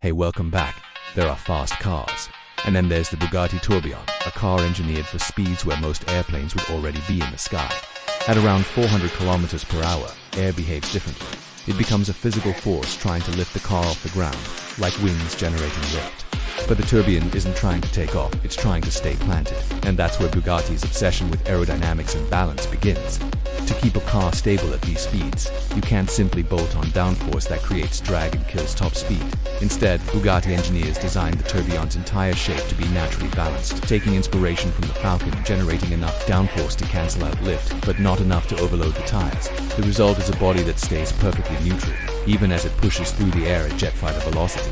Hey, welcome back. There are fast cars. And then there's the Bugatti Tourbillon, a car engineered for speeds where most airplanes would already be in the sky. At around 400 kilometers per hour, air behaves differently. It becomes a physical force trying to lift the car off the ground, like wings generating lift. But the Tourbillon isn't trying to take off, it's trying to stay planted. And that's where Bugatti's obsession with aerodynamics and balance begins. To keep a car stable at these speeds, you can't simply bolt on downforce that creates drag and kills top speed. Instead, Bugatti engineers designed the Tourbillon's entire shape to be naturally balanced, taking inspiration from the Falcon, generating enough downforce to cancel out lift, but not enough to overload the tires. The result is a body that stays perfectly neutral, even as it pushes through the air at jet fighter velocity.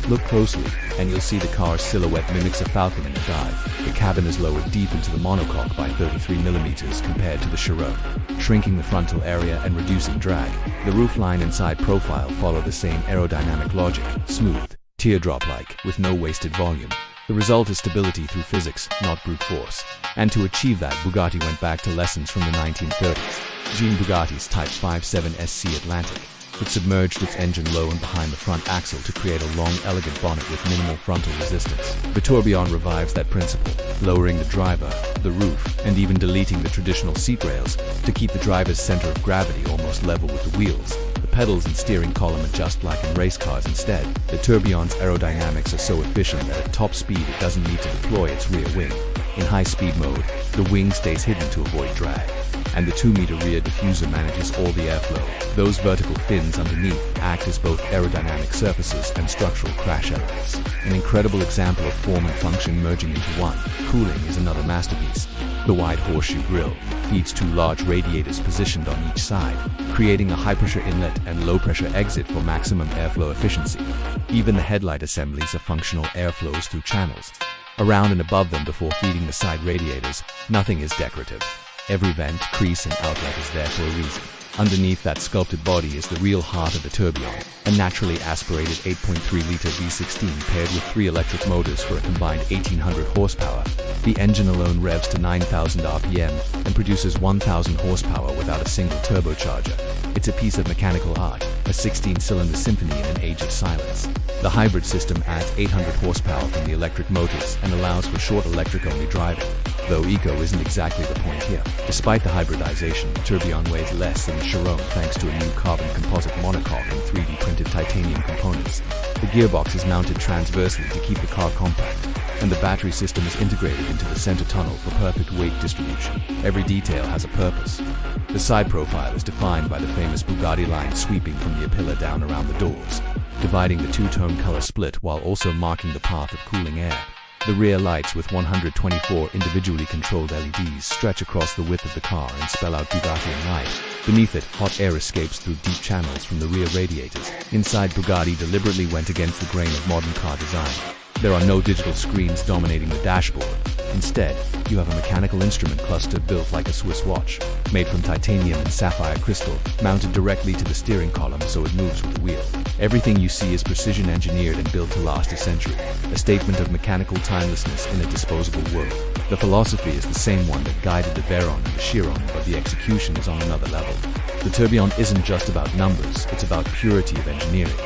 Look closely, and you'll see the car's silhouette mimics a falcon in a dive. The cabin is lowered deep into the monocoque by 33mm compared to the Chiron, shrinking the frontal area and reducing drag. The roofline and side profile follow the same aerodynamic logic, smooth, teardrop-like, with no wasted volume. The result is stability through physics, not brute force. And to achieve that, Bugatti went back to lessons from the 1930s. Jean Bugatti's Type 57 SC Atlantic. It submerged its engine low and behind the front axle to create a long, elegant bonnet with minimal frontal resistance. The Tourbillon revives that principle, lowering the driver, the roof, and even deleting the traditional seat rails to keep the driver's center of gravity almost level with the wheels. The pedals and steering column adjust like in race cars instead. The Tourbillon's aerodynamics are so efficient that at top speed it doesn't need to deploy its rear wing. In high-speed mode, the wing stays hidden to avoid drag, and the 2-meter rear diffuser manages all the airflow. Those vertical fins underneath act as both aerodynamic surfaces and structural crash elements. An incredible example of form and function merging into one. Cooling is another masterpiece. The wide horseshoe grille feeds 2 large radiators positioned on each side, creating a high-pressure inlet and low-pressure exit for maximum airflow efficiency. Even the headlight assemblies are functional airflows through channels. Around and above them before feeding the side radiators, nothing is decorative. Every vent, crease, and outlet is there for a reason. Underneath that sculpted body is the real heart of the Tourbillon, a naturally aspirated 8.3-liter V16 paired with 3 electric motors for a combined 1,800 horsepower. The engine alone revs to 9,000 RPM and produces 1,000 horsepower without a single turbocharger. It's a piece of mechanical art, a 16-cylinder symphony in an age of silence. The hybrid system adds 800 horsepower from the electric motors and allows for short electric-only driving, though eco isn't exactly the point here. Despite the hybridization, the Tourbillon weighs less than the Chiron thanks to a new carbon composite monocoque and 3D printed titanium components. The gearbox is mounted transversely to keep the car compact, and the battery system is integrated into the center tunnel for perfect weight distribution. Every detail has a purpose. The side profile is defined by the famous Bugatti line sweeping from the Apilla down around the doors, dividing the two-tone color split while also marking the path of cooling air. The rear lights with 124 individually controlled LEDs stretch across the width of the car and spell out Bugatti in light. Beneath it, hot air escapes through deep channels from the rear radiators. Inside, Bugatti deliberately went against the grain of modern car design. There are no digital screens dominating the dashboard. Instead, you have a mechanical instrument cluster built like a Swiss watch, made from titanium and sapphire crystal, mounted directly to the steering column so it moves with the wheel. Everything you see is precision engineered and built to last a century, a statement of mechanical timelessness in a disposable world. The philosophy is the same one that guided the Veyron and the Chiron, but the execution is on another level. The Tourbillon isn't just about numbers, it's about purity of engineering.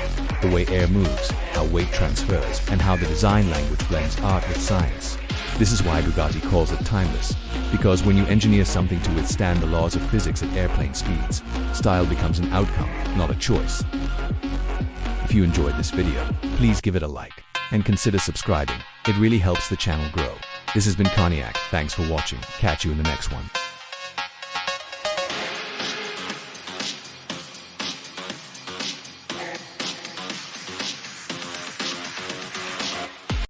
The way air moves, how weight transfers, and how the design language blends art with science. This is why Bugatti calls it timeless, because when you engineer something to withstand the laws of physics at airplane speeds, style becomes an outcome, not a choice. If you enjoyed this video, please give it a like, and consider subscribing. It really helps the channel grow. This has been Carniac, thanks for watching, catch you in the next one.